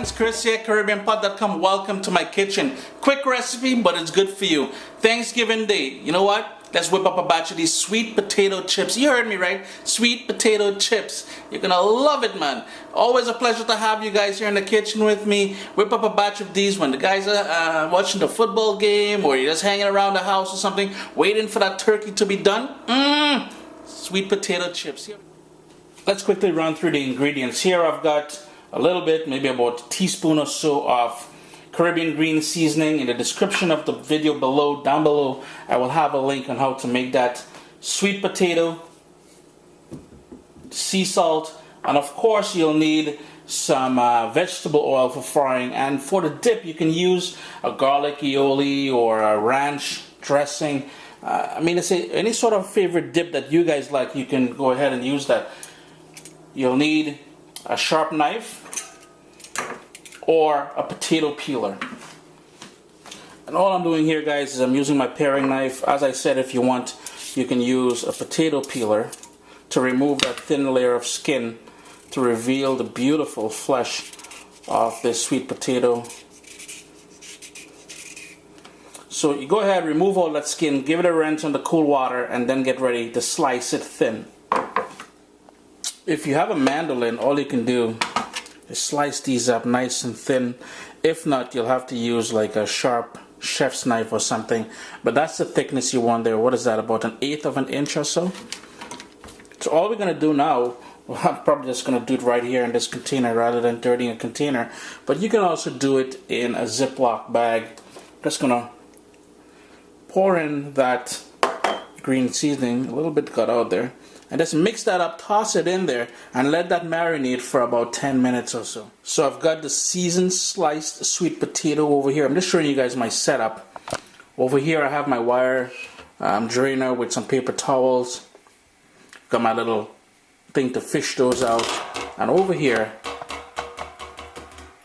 friends, Chris here, CaribbeanPot.com. Welcome to my kitchen. Quick recipe, but it's good for you. Thanksgiving Day. You know what? Let's whip up a batch of these sweet potato chips. You heard me right? Sweet potato chips. You're gonna love it, man. Always a pleasure to have you guys here in the kitchen with me. Whip up a batch of these when the guys are watching the football game, or you're just hanging around the house or something, waiting for that turkey to be done. Sweet potato chips. Let's quickly run through the ingredients. Here I've got a little bit, maybe about a teaspoon or so of Caribbean green seasoning. In the description of the video below, down below, I will have a link on how to make that. Sweet potato, sea salt, and of course you'll need some vegetable oil for frying. And for the dip, you can use a garlic aioli or a ranch dressing. I mean, it's any sort of favorite dip that you guys like, you can go ahead and use that. You'll need a sharp knife or a potato peeler. And all I'm doing here, guys, is I'm using my paring knife. As I said, if you want, you can use a potato peeler to remove that thin layer of skin to reveal the beautiful flesh of this sweet potato. So you go ahead, remove all that skin, give it a rinse in the cool water, and then get ready to slice it thin. If you have a mandolin, all you can do is slice these up nice and thin. If not, you'll have to use like a sharp chef's knife or something. But that's the thickness you want there. What is that, about 1/8 of an inch or so? So all we're going to do now, well, I'm probably just going to do it right here in this container rather than dirtying a container. But you can also do it in a Ziploc bag. Just going to pour in that green seasoning. A little bit got out there. And just mix that up, toss it in there, and let that marinate for about 10 minutes or so. So I've got the seasoned sliced sweet potato over here. I'm just showing you guys my setup. Over here I have my wire drainer with some paper towels. Got my little thing to fish those out. And over here,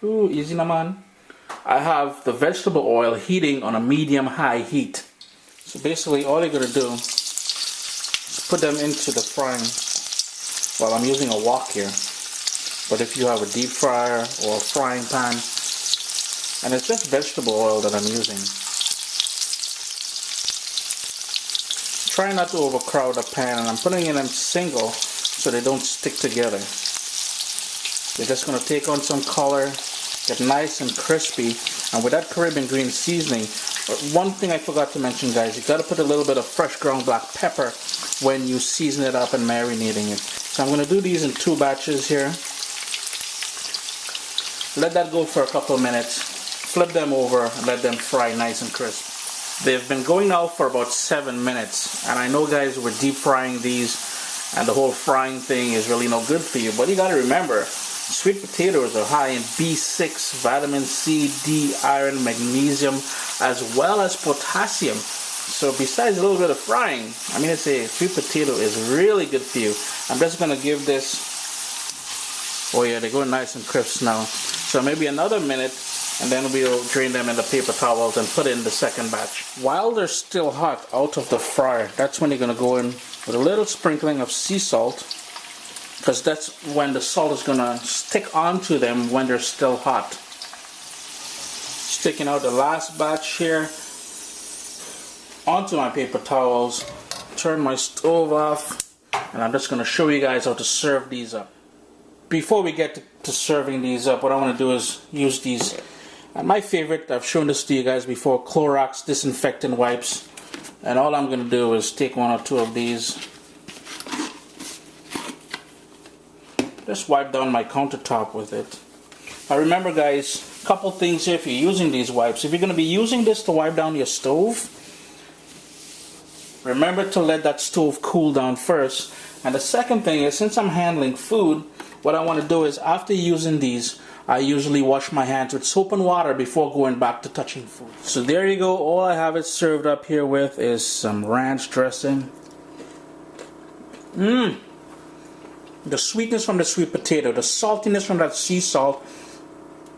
ooh, easy na man, I have the vegetable oil heating on a medium-high heat. So basically all you're going to do, put them into the frying. Well, I'm using a wok here, but if you have a deep fryer or a frying pan, and it's just vegetable oil that I'm using. Try not to overcrowd the pan, and I'm putting in them single so they don't stick together. They're just going to take on some color, get nice and crispy, and with that Caribbean green seasoning, one thing I forgot to mention, guys, you got to put a little bit of fresh ground black pepper when you season it up and marinating it. So I'm going to do these in 2 batches here. Let that go for a couple of minutes. Flip them over and let them fry nice and crisp. They've been going now for about 7 minutes. And I know, guys, we're deep frying these and the whole frying thing is really no good for you. But you got to remember, sweet potatoes are high in B6, vitamin C, D, iron, magnesium, as well as potassium. So besides a little bit of frying, I mean, sweet potato is really good for you. I'm just going to give this, oh yeah, they're going nice and crisp now. So maybe another minute, and then we'll drain them in the paper towels and put in the second batch. While they're still hot out of the fryer, that's when you're going to go in with a little sprinkling of sea salt, because that's when the salt is going to stick onto them when they're still hot. Sticking out the last batch here onto my paper towels. Turn my stove off, and I'm just going to show you guys how to serve these up. Before we get to serving these up, what I want to do is use these. And my favorite, I've shown this to you guys before, Clorox disinfectant wipes. And all I'm going to do is take 1 or 2 of these. Just wipe down my countertop with it. Now remember, guys, a couple things here if you're using these wipes. If you're going to be using this to wipe down your stove, remember to let that stove cool down first. And the second thing is, since I'm handling food, what I want to do is, after using these, I usually wash my hands with soap and water before going back to touching food. So there you go. All I have it served up here with is some ranch dressing. The sweetness from the sweet potato, the saltiness from that sea salt,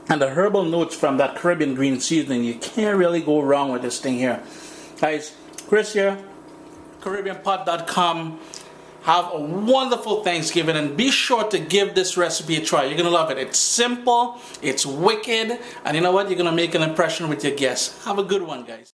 and the herbal notes from that Caribbean green seasoning. You can't really go wrong with this thing here. Guys, Chris here, CaribbeanPot.com. Have a wonderful Thanksgiving, and be sure to give this recipe a try. You're gonna love it. It's simple, it's wicked, and you know what? You're gonna make an impression with your guests. Have a good one, guys.